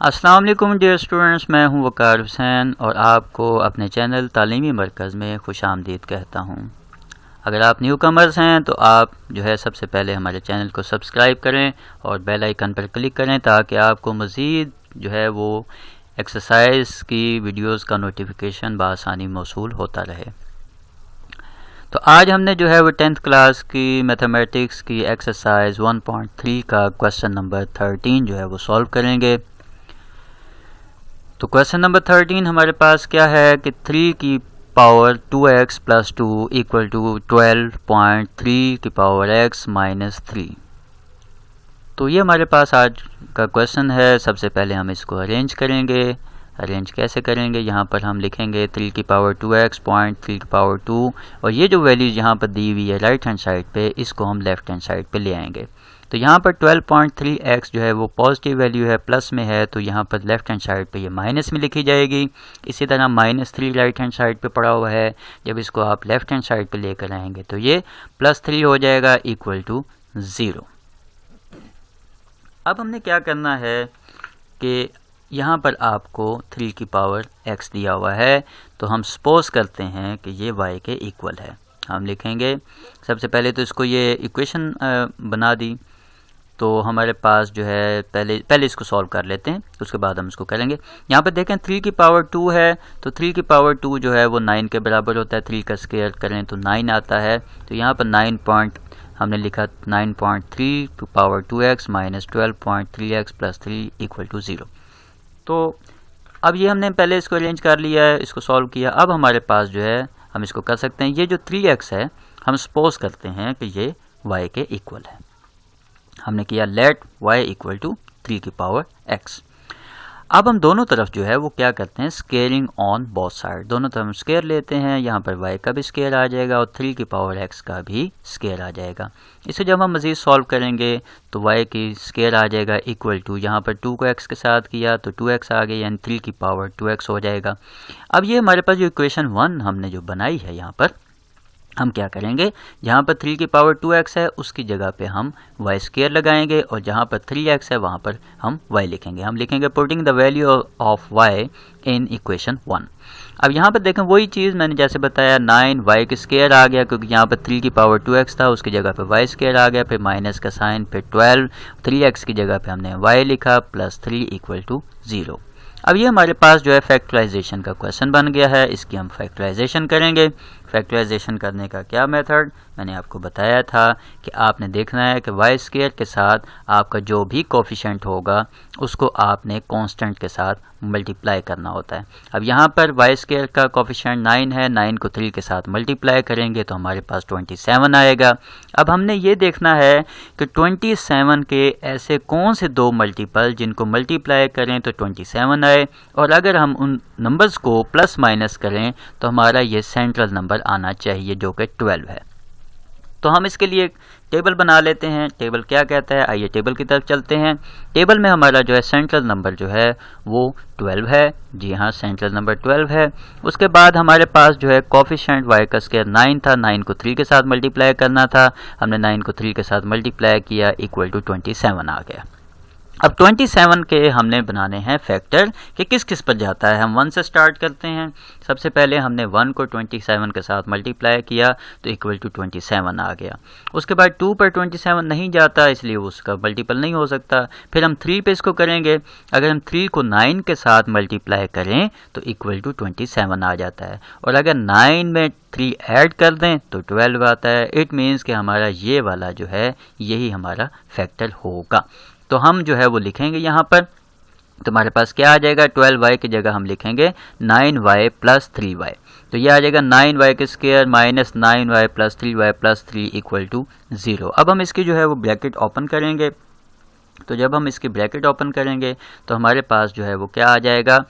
अस्सलाम वालेकुम dear students, मैं हूं वकार हुसैन और आपको अपने चैनल तालीमी मरकज़ में खुशामदीद कहता हूं। अगर आप न्यू कमर्स हैं तो आप जो है सबसे पहले हमारे चैनल को सब्सक्राइब करें और बेल आइकन पर क्लिक करें ताकि आपको मज़ीद जो है वो एक्सरसाइज की वीडियोस का नोटिफिकेशन बआसानी मौसूल होता रहे। तो आज हमने जो है वो 10th क्लास की मैथमेटिक्स की एक्सरसाइज 1.3 का क्वेश्चन नंबर 13 जो है वो सॉल्व करेंगे। तो क्वेश्चन नंबर 13 हमारे पास क्या है कि 3 की power 2x plus 2 equal to 12.3 की पावर x माइनस 3। तो ये हमारे पास आज का क्वेश्चन है। सबसे पहले हम इसको अरेंज करेंगे। अरेंज कैसे करेंगे, यहाँ पर हम लिखेंगे 3 की पावर 2x पॉइंट 3 की पावर 2 और ये जो वैल्यूज यहाँ पर दी हुई है राइट हैंड साइड पे, इसको हम लेफ्ट हैंड साइड पे ले आएंगे। तो यहाँ पर 12.3x जो है वो पॉजिटिव वैल्यू है, प्लस में है, तो यहाँ पर लेफ्ट हैंड साइड पे ये माइनस में लिखी जाएगी। इसी तरह -3 राइट हैंड साइड पे पड़ा हुआ है, जब इसको आप लेफ्ट हैंड साइड पे लेकर आएंगे तो ये +3 हो जाएगा इक्वल टू 0। अब हमने क्या करना है कि यहाँ पर आपको 3 की पावर x दिया हुआ है, तो हम सपोज करते हैं कि ये y के इक्वल है। हम लिखेंगे सबसे पहले तो इसको ये इक्वेशन बना दी, तो हमारे पास जो है पहले इसको सॉल्व कर लेते हैं, उसके बाद हम इसको करेंगे। यहाँ पर देखें 3 की पावर 2 है, तो 3 की पावर 2 जो है वो 9 के बराबर होता है। 3 का स्क्वायर करें तो 9 आता है। तो यहाँ पर हमने लिखा 9.3 to power 2x minus 12.3x plus 3 equal to 0। तो अब ये हमने पहले इसको अरेंज कर लिया है, इसको सॉल्व किया। अब हमारे पास जो है हम इसको कर सकते हैं, ये जो 3x है हम सपोज करते हैं कि ये y के इक्वल है। हमने किया लेट y इक्वल टू 3 की पावर x। अब हम दोनों तरफ जो है वो क्या करते हैं, स्केयरिंग ऑन बोथ साइड, दोनों तरफ हम स्केयर लेते हैं। यहाँ पर y का भी स्केयर आ जाएगा और 3 की पावर x का भी स्केयर आ जाएगा। इसे जब हम मज़ीद सॉल्व करेंगे तो y की स्केयर आ जाएगा इक्वल टू, यहाँ पर 2 को x के साथ किया तो 2x आ गया, यानी 3 की पावर 2x हो जाएगा। अब ये हमारे पास जो इक्वेशन 1 हमने जो बनाई है, यहाँ पर हम क्या करेंगे, जहाँ पर 3 की पावर 2x है उसकी जगह पे हम y स्क्वायर लगाएंगे और जहाँ पर 3x है वहाँ पर हम y लिखेंगे। हम लिखेंगे putting the value of y in equation 1। अब यहाँ पर देखें वही चीज़ मैंने जैसे बताया, 9 y के स्क्वायर आ गया क्योंकि यहाँ पर 3 की पावर 2x था, उसकी जगह पे y स्क्वायर आ गया, फिर माइनस का साइन, फिर 12 3x की जगह पे हमने y लिखा प्लस 3 इक्वल टू 0। अब ये हमारे पास जो है फैक्टराइजेशन का क्वेश्चन बन गया है। इसकी हम फैक्टराइजेशन करेंगे। फैक्टराइजेशन करने का क्या मेथड मैंने आपको बताया था कि आपने देखना है कि y स्क्वायर के साथ आपका जो भी कोफिशिएंट होगा उसको आपने कांस्टेंट के साथ मल्टीप्लाई करना होता है। अब यहाँ पर y स्क्वायर का कोफिशिएंट 9 है, 9 को 3 के साथ मल्टीप्लाई करेंगे तो हमारे पास 27 आएगा। अब हमने ये देखना है कि 27 के ऐसे कौन से दो मल्टीपल जिनको मल्टीप्लाई करें तो 27 आए, और अगर हम उन नंबर्स को प्लस माइनस करें तो हमारा ये सेंट्रल नंबर आना चाहिए जो कि 12 है। तो हम इसके लिए टेबल बना लेते हैं। टेबल क्या कहता है, आइए टेबल की तरफ चलते हैं। टेबल में हमारा जो है सेंट्रल नंबर जो है वो 12 है। जी हाँ, सेंट्रल नंबर 12 है। उसके बाद हमारे पास जो है कोफिशिएंट y का स्क्वायर 9 था, 9 को 3 के साथ मल्टीप्लाई करना था, हमने 9 को 3 के साथ मल्टीप्लाई किया इक्वल टू 27 आ गया। अब 27 के हमने बनाने हैं फैक्टर कि किस किस पर जाता है। हम 1 से स्टार्ट करते हैं। सबसे पहले हमने 1 को 27 के साथ मल्टीप्लाई किया तो इक्वल टू 27 आ गया। उसके बाद 2 पर 27 नहीं जाता, इसलिए उसका मल्टीपल नहीं हो सकता। फिर हम 3 पे इसको करेंगे। अगर हम 3 को 9 के साथ मल्टीप्लाई करें तो इक्वल टू 27 आ जाता है, और अगर 9 में 3 ऐड कर दें तो 12 आता है। इट मीन्स कि हमारा ये वाला जो है यही हमारा फैक्टर होगा। तो हम जो है वो लिखेंगे यहाँ पर, तो हमारे पास क्या आ जाएगा, 12y की जगह हम लिखेंगे 9y प्लस 3y। तो ये आ जाएगा 9y के square minus 9y plus 3y plus 3 equal to 0। अब हम इसकी जो है वो ब्रैकेट ओपन करेंगे। तो जब हम इसकी ब्रैकेट ओपन करेंगे तो हमारे पास जो है वो क्या आ जाएगा,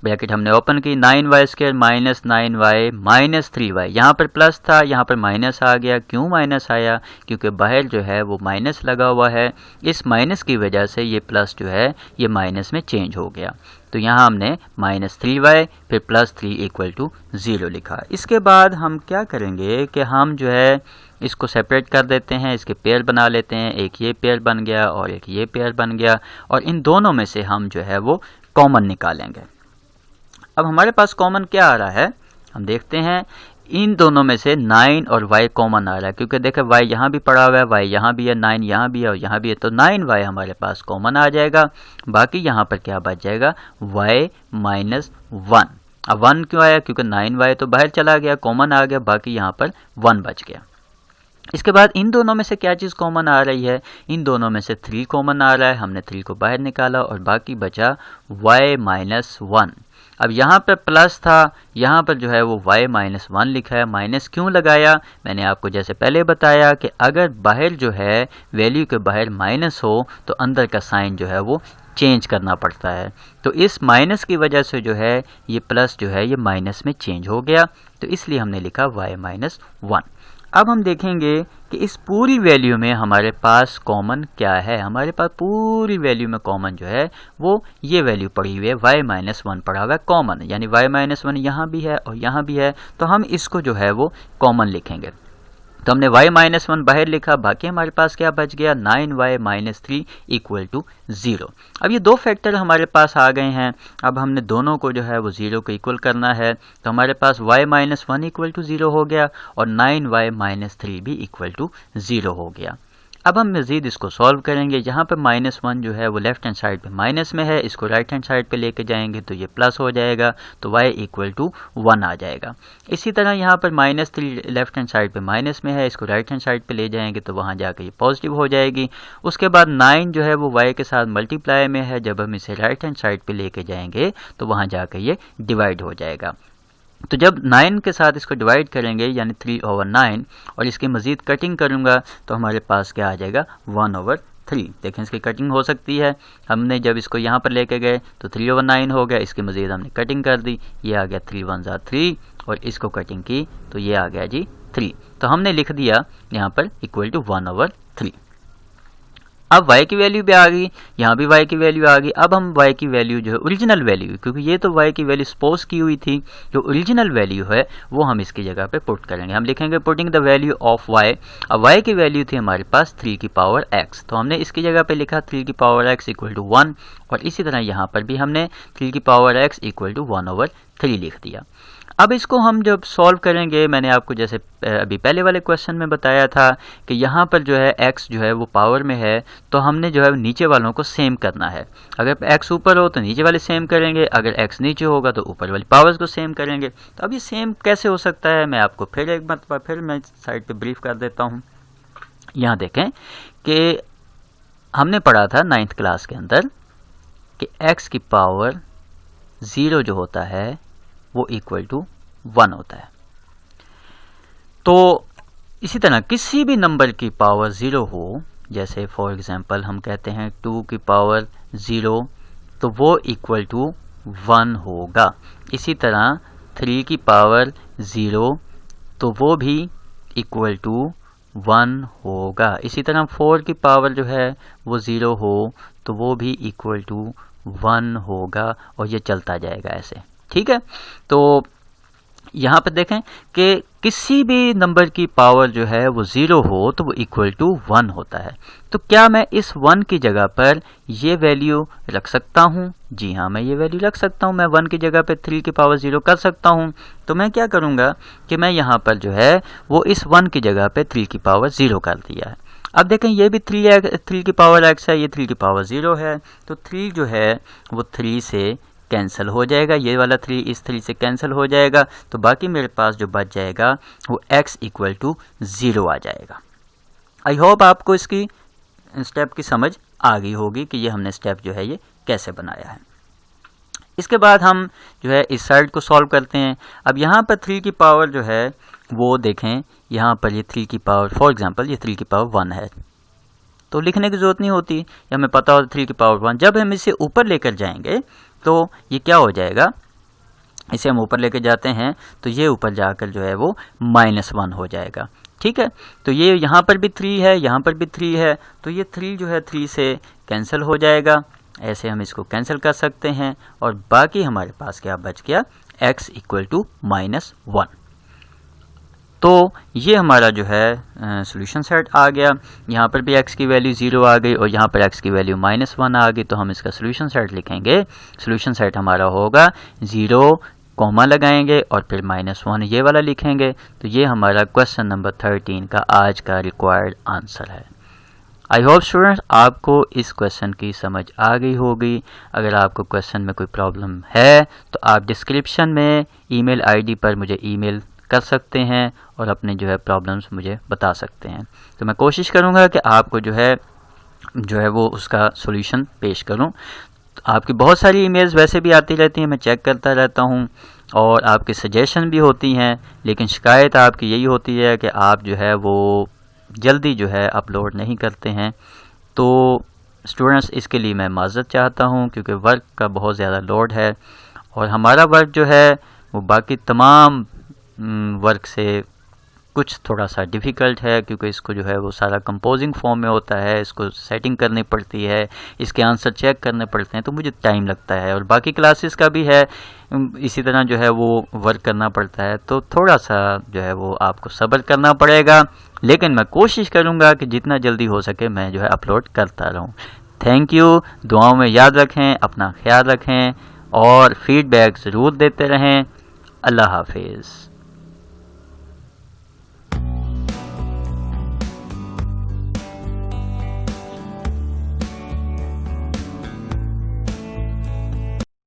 ब्रैकेट हमने ओपन की, 9y square minus 9y minus 3y। यहाँ पर प्लस था, यहाँ पर माइनस आ गया। क्यों माइनस आया, क्योंकि बाहर जो है वो माइनस लगा हुआ है। इस माइनस की वजह से ये प्लस जो है ये माइनस में चेंज हो गया। तो यहाँ हमने -3y फिर +3 इक्वल टू 0 लिखा। इसके बाद हम क्या करेंगे कि हम जो है इसको सेपरेट कर देते हैं, इसके पेयर बना लेते हैं, एक ये पेयर बन गया और एक ये पेयर बन गया, और इन दोनों में से हम जो है वो कॉमन निकालेंगे। अब हमारे पास कॉमन क्या आ रहा है, हम देखते हैं। इन दोनों में से 9 और y कॉमन आ रहा है, क्योंकि देखें y यहाँ भी पड़ा हुआ है, y यहाँ भी है, 9 यहाँ भी है और यहाँ भी है, तो 9y हमारे पास कॉमन आ जाएगा। बाकी यहाँ पर क्या बच जाएगा, y माइनस 1। अब 1 क्यों आया, क्योंकि 9y तो बाहर चला गया, कॉमन आ गया, बाकी यहाँ पर 1 बच गया। इसके बाद इन दोनों में से क्या चीज़ कॉमन आ रही है, इन दोनों में से 3 कॉमन आ रहा है, हमने 3 को बाहर निकाला और बाकी बचा y माइनस 1। अब यहाँ पर प्लस था, यहाँ पर जो है वो y माइनस 1 लिखा है। माइनस क्यों लगाया, मैंने आपको जैसे पहले बताया कि अगर बाहर जो है वैल्यू के बाहर माइनस हो तो अंदर का साइन जो है वो चेंज करना पड़ता है, तो इस माइनस की वजह से जो है ये प्लस जो है ये माइनस में चेंज हो गया, तो इसलिए हमने लिखा y माइनस 1। अब हम देखेंगे कि इस पूरी वैल्यू में हमारे पास कॉमन क्या है। हमारे पास पूरी वैल्यू में कॉमन जो है वो ये वैल्यू पड़ी हुई है, y माइनस 1 पड़ा हुआ है कॉमन, यानी y माइनस 1 यहाँ भी है और यहाँ भी है, तो हम इसको जो है वो कॉमन लिखेंगे। तो हमने y माइनस 1 बाहर लिखा, बाकी हमारे पास क्या बच गया, 9y माइनस 3 इक्वल टू 0। अब ये दो फैक्टर हमारे पास आ गए हैं, अब हमने दोनों को जो है वो 0 को इक्वल करना है, तो हमारे पास y माइनस 1 इक्वल टू 0 हो गया और 9y माइनस 3 भी इक्वल टू 0 हो गया। अब हम मज़ीद इसको सॉल्व करेंगे। यहाँ पर माइनस 1 जो है वो लेफ्ट हैंड साइड पे माइनस में है, इसको राइट हैंड साइड पे लेके जाएंगे तो ये प्लस हो जाएगा, तो y इक्वल टू 1 आ जाएगा। इसी तरह यहाँ पर माइनस 3 लेफ्ट हैंड साइड पे माइनस में है, इसको राइट हैंड साइड पे ले जाएंगे तो वहाँ जाकर ये पॉजिटिव हो जाएगी। उसके बाद 9 जो है वो y के साथ मल्टीप्लाई में है, जब हम इसे राइट हैंड साइड पे लेके जाएंगे तो वहाँ जाकर ये डिवाइड हो जाएगा। तो जब 9 के साथ इसको डिवाइड करेंगे यानी 3/9 और इसकी मज़ीद कटिंग करूँगा तो हमारे पास क्या आ जाएगा, 1/3। देखें इसकी कटिंग हो सकती है, हमने जब इसको यहाँ पर लेके गए तो 3/9 हो गया, इसकी मज़ीद हमने कटिंग कर दी, ये आ गया 3 1 3 और इसको कटिंग की तो ये आ गया जी 3। तो हमने लिख दिया यहाँ पर इक्वल टू 1/3। अब y की वैल्यू भी आ गई, यहाँ भी y की वैल्यू आ गई। अब हम y की वैल्यू जो है ओरिजिनल वैल्यू, क्योंकि ये तो y की वैल्यू सपोज की हुई थी, जो ओरिजिनल वैल्यू है वो हम इसकी जगह पे पुट करेंगे। हम लिखेंगे putting the value of y। अब y की वैल्यू थी हमारे पास 3 की पावर x, तो हमने इसकी जगह पे लिखा 3 की पावर x इक्वल टू 1 और इसी तरह यहाँ पर भी हमने 3 की पावर x इक्वल टू 1/3 लिख दिया। अब इसको हम जब सॉल्व करेंगे, मैंने आपको जैसे अभी पहले वाले क्वेश्चन में बताया था कि यहाँ पर जो है x जो है वो पावर में है, तो हमने जो है नीचे वालों को सेम करना है। अगर x ऊपर हो तो नीचे वाले सेम करेंगे, अगर x नीचे होगा तो ऊपर वाली पावर्स को सेम करेंगे। तो अब ये सेम कैसे हो सकता है, मैं आपको फिर एक मरतबा फिर मैं साइड पे ब्रीफ कर देता हूँ। यहाँ देखें कि हमने पढ़ा था 9th क्लास के अंदर कि x की पावर 0 जो होता है वो इक्वल टू 1 होता है। तो इसी तरह किसी भी नंबर की पावर 0 हो, जैसे फॉर एग्जांपल हम कहते हैं 2 की पावर 0, तो वो इक्वल टू 1 होगा। इसी तरह 3 की पावर 0 तो वो भी इक्वल टू 1 होगा। इसी तरह 4 की पावर जो है वो 0 हो तो वो भी इक्वल टू 1 होगा और ये चलता जाएगा ऐसे, ठीक है। तो यहाँ पर देखें कि किसी भी नंबर की पावर जो है वो 0 हो तो वो इक्वल टू 1 होता है। तो क्या मैं इस 1 की जगह पर ये वैल्यू रख सकता हूँ? जी हाँ, मैं ये वैल्यू रख सकता हूँ। मैं 1 की जगह पर 3 की पावर 0 कर सकता हूँ। तो मैं क्या करूँगा कि मैं यहाँ पर जो है वो इस 1 की जगह पर 3 की पावर 0 कर दिया है। अब देखें ये भी 3 की पावर x है, ये 3 की पावर 0 है, तो 3 जो है वो 3 से कैंसिल हो जाएगा, ये वाला 3 इस 3 से कैंसिल हो जाएगा, तो बाकी मेरे पास जो बच जाएगा वो x इक्वल टू 0 आ जाएगा। आई होप आपको इसकी स्टेप की समझ आ गई होगी कि ये हमने स्टेप जो है ये कैसे बनाया है। इसके बाद हम जो है इस साइड को सॉल्व करते हैं। अब यहाँ पर 3 की पावर जो है वो देखें, यहाँ पर ये 3 की पावर फॉर एग्जांपल ये 3 की पावर 1 है, तो लिखने की ज़रूरत नहीं होती, या हमें पता होता 3 की पावर 1। जब हम इसे ऊपर लेकर जाएंगे तो ये क्या हो जाएगा, इसे हम ऊपर लेकर जाते हैं तो ये ऊपर जाकर जो है वो -1 हो जाएगा, ठीक है। तो ये यहाँ पर भी 3 है, यहाँ पर भी 3 है, तो ये 3 जो है 3 से कैंसिल हो जाएगा। ऐसे हम इसको कैंसिल कर सकते हैं और बाकी हमारे पास क्या बच गया, x इक्वल टू -1। तो ये हमारा जो है सॉल्यूशन सेट आ गया। यहाँ पर भी x की वैल्यू 0 आ गई और यहाँ पर x की वैल्यू -1 आ गई, तो हम इसका सॉल्यूशन सेट लिखेंगे। सॉल्यूशन सेट हमारा होगा 0 कॉमा लगाएंगे और फिर -1 ये वाला लिखेंगे। तो ये हमारा क्वेश्चन नंबर 13 का आज का रिक्वायर्ड आंसर है। आई होप स्टूडेंट्स आपको इस क्वेश्चन की समझ आ गई होगी। अगर आपको क्वेश्चन में कोई प्रॉब्लम है तो आप डिस्क्रिप्शन में ईमेल आईडी पर मुझे ईमेल कर सकते हैं और अपने जो है प्रॉब्लम्स मुझे बता सकते हैं। तो मैं कोशिश करूँगा कि आपको जो है वो उसका सॉल्यूशन पेश करूँ। तो आपकी बहुत सारी ईमेल्स वैसे भी आती रहती हैं, मैं चेक करता रहता हूँ और आपकी सजेशन भी होती हैं, लेकिन शिकायत आपकी यही होती है कि आप जो है वो जल्दी जो है अपलोड नहीं करते हैं। तो स्टूडेंट्स इसके लिए मैं माज़रत चाहता हूँ, क्योंकि वर्क का बहुत ज़्यादा लोड है और हमारा वर्क जो है वो बाकी तमाम वर्क से कुछ थोड़ा सा डिफ़िकल्ट है, क्योंकि इसको जो है वो सारा कंपोजिंग फॉर्म में होता है, इसको सेटिंग करनी पड़ती है, इसके आंसर चेक करने पड़ते हैं, तो मुझे टाइम लगता है। और बाकी क्लासेस का भी है, इसी तरह जो है वो वर्क करना पड़ता है, तो थोड़ा सा जो है वो आपको सब्र करना पड़ेगा, लेकिन मैं कोशिश करूँगा कि जितना जल्दी हो सके मैं जो है अपलोड करता रहूँ। Thank you. दुआओं में याद रखें, अपना ख्याल रखें और फीडबैक ज़रूर देते रहें। अल्लाह हाफिज़।